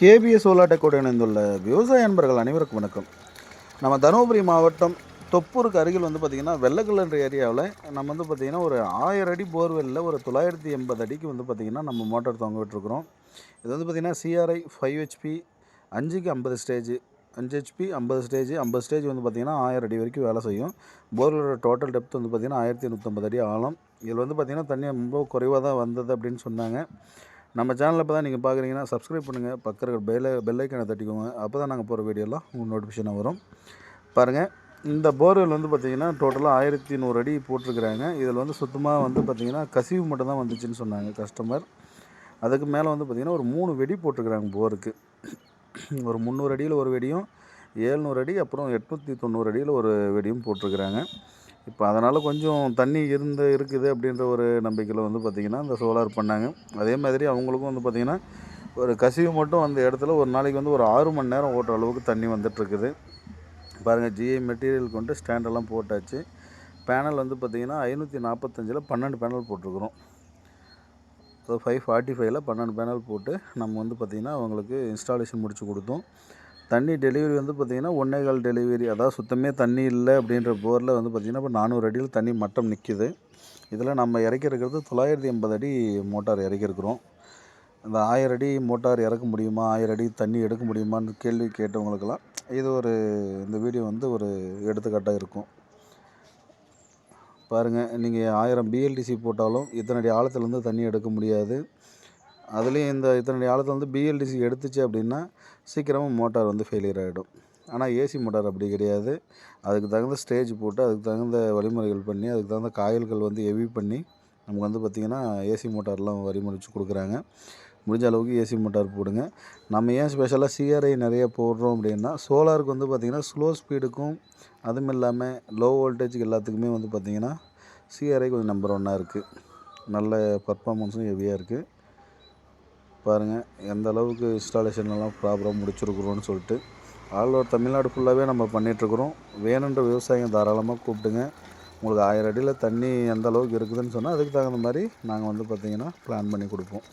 KBS solar டெக்கோடு இணைந்துள்ள விவசாய நண்பர்கள் அனைவருக்கும் வணக்கம். நம்ம தருமபுரி மாவட்டம் தொப்பூருக்கு அருகில் பார்த்திங்கன்னா வெள்ளக்கல்லுன்ற ஏரியாவில் நம்ம பார்த்திங்கன்னா ஒரு 1000 அடி போர்வெல்லில் ஒரு 980 அடிக்கு பார்த்திங்கன்னா நம்ம மோட்டார் தொங்க விட்டுருக்குறோம். இது பார்த்திங்கன்னா சிஆர்ஐ 5 ஹெச்பி 5க்கு 50 ஸ்டேஜ் 5 ஹெச்பி 50 ஸ்டேஜ் 50 ஸ்டேஜ் பார்த்திங்கன்னா 1000 அடி வரைக்கும் வேலை செய்யும். போர்வெலோட டோட்டல் டெப்த் பார்த்திங்கன்னா 1850 அடி ஆழம். இதில் பார்த்திங்கன்னா தண்ணி ரொம்ப குறைவாக தான் வந்தது அப்படின்னு சொன்னாங்க. நம்ம சேனலில் இப்போ தான் நீங்கள் பார்க்குறீங்கன்னா சப்ஸ்கிரைப் பண்ணுங்கள், பக்கத்தில் பெல் ஐக்கனை தட்டிக்கோங்க. அப்போ தான் நாங்கள் போகிற வீடியோலாம் உங்களுக்கு நோட்டிஃபிகேஷனாக வரும். பாருங்கள், இந்த போர்வெல் பார்த்திங்கன்னா டோட்டலாக 1100 அடி போட்டிருக்கிறாங்க. இதில் சுத்தமாக பார்த்திங்கன்னா கசிவு மட்டும் தான் வந்துச்சுன்னு சொன்னாங்க கஸ்டமர். அதுக்கு மேலே பார்த்திங்கன்னா ஒரு 3 வெடி போட்டிருக்கிறாங்க போருக்கு. ஒரு 300 அடியில் ஒரு வெடியும், 700 அடி, அப்புறம் 890 அடியில் ஒரு வெடியும் போட்டிருக்கிறாங்க. இப்போ அதனால் கொஞ்சம் தண்ணி இருக்குது அப்படின்ற ஒரு நம்பிக்கையில் பார்த்திங்கன்னா இந்த சோலார் பண்ணாங்க. அதே மாதிரி அவங்களுக்கும் பார்த்திங்கன்னா ஒரு கசிவு மட்டும் அந்த இடத்துல ஒரு நாளைக்கு ஒரு 6 மணி நேரம் ஓட்டுற அளவுக்கு தண்ணி வந்துட்டுருக்குது. பாருங்கள், ஜிஐ மெட்டீரியல் கொண்டு ஸ்டாண்டெல்லாம் போட்டாச்சு. பேனல் பார்த்திங்கன்னா 545ல் 12 பேனல் போட்டிருக்குறோம். ஸோ 545ல் 12 பேனல் போட்டு நம்ம பார்த்திங்கன்னா அவங்களுக்கு இன்ஸ்டாலேஷன் முடித்து கொடுத்தோம். தண்ணி டெலிவரி பார்த்திங்கன்னா 1.25 டெலிவரி, அதாவது சுத்தமே தண்ணி இல்லை அப்படின்ற போரில் பார்த்திங்கன்னா இப்போ 400 அடியில் தண்ணி மட்டம் நிற்கிது. இதில் நம்ம இறக்கிருக்கிறது 980 அடி மோட்டார் இறக்கிருக்கிறோம். அந்த 1000 அடி மோட்டார் இறக்க முடியுமா, 1000 அடி தண்ணி எடுக்க முடியுமான்னு கேள்வி கேட்டவங்களுக்கெல்லாம் இது இந்த வீடியோ ஒரு எடுத்துக்காட்டாக இருக்கும். பாருங்கள், நீங்கள் 1000 பிஎல்டிசி போட்டாலும் இத்தனை அடி ஆழத்துலேருந்து தண்ணி எடுக்க முடியாது. அதுலேயும் இத்தனை ஆழத்தில் பிஎல்டிசி எடுத்துச்சு அப்படின்னா சீக்கிரமாக மோட்டார் ஃபெயிலியர் ஆகிடும். ஆனால் ஏசி மோட்டார் அப்படி கிடையாது. அதுக்கு தகுந்த ஸ்டேஜ் போட்டு, அதுக்கு தகுந்த வழிமுறைகள் பண்ணி, அதுக்கு தகுந்த காயில்கள் ஹெவி பண்ணி நமக்கு பார்த்திங்கன்னா ஏசி மோட்டார்லாம் வழிமுறைச்சு கொடுக்குறாங்க. முடிஞ்ச அளவுக்கு ஏசி மோட்டார் போடுங்க. நம்ம ஏன் ஸ்பெஷலாக சிஆர்ஐ நிறைய போடுறோம் அப்படின்னா, சோலாருக்கு பார்த்திங்கன்னா ஸ்லோ ஸ்பீடுக்கும் அதுவும் இல்லாமல் லோ வோல்டேஜுக்கு எல்லாத்துக்குமே பார்த்திங்கன்னா சிஆர்ஐ கொஞ்சம் நம்பர் 1 இருக்குது. நல்ல பர்ஃபார்மன்ஸும் ஹெவியாக இருக்குது. பாருங்கள், எந்த அளவுக்கு இன்ஸ்டாலேஷன்லாம் ப்ராப்பராக முடிச்சிருக்குறோன்னு சொல்லிட்டு. ஆல் ஓவர் தமிழ்நாடு ஃபுல்லாகவே நம்ம பண்ணிகிட்ருக்குறோம். வேணுன்ற விவசாயம் தாராளமாக கூப்பிட்டுங்க. உங்களுக்கு 1000 அடியில் தண்ணி எந்த அளவுக்கு இருக்குதுன்னு சொன்னால் அதுக்கு தகுந்த மாதிரி நாங்கள் பார்த்திங்கன்னா பிளான் பண்ணி கொடுப்போம்.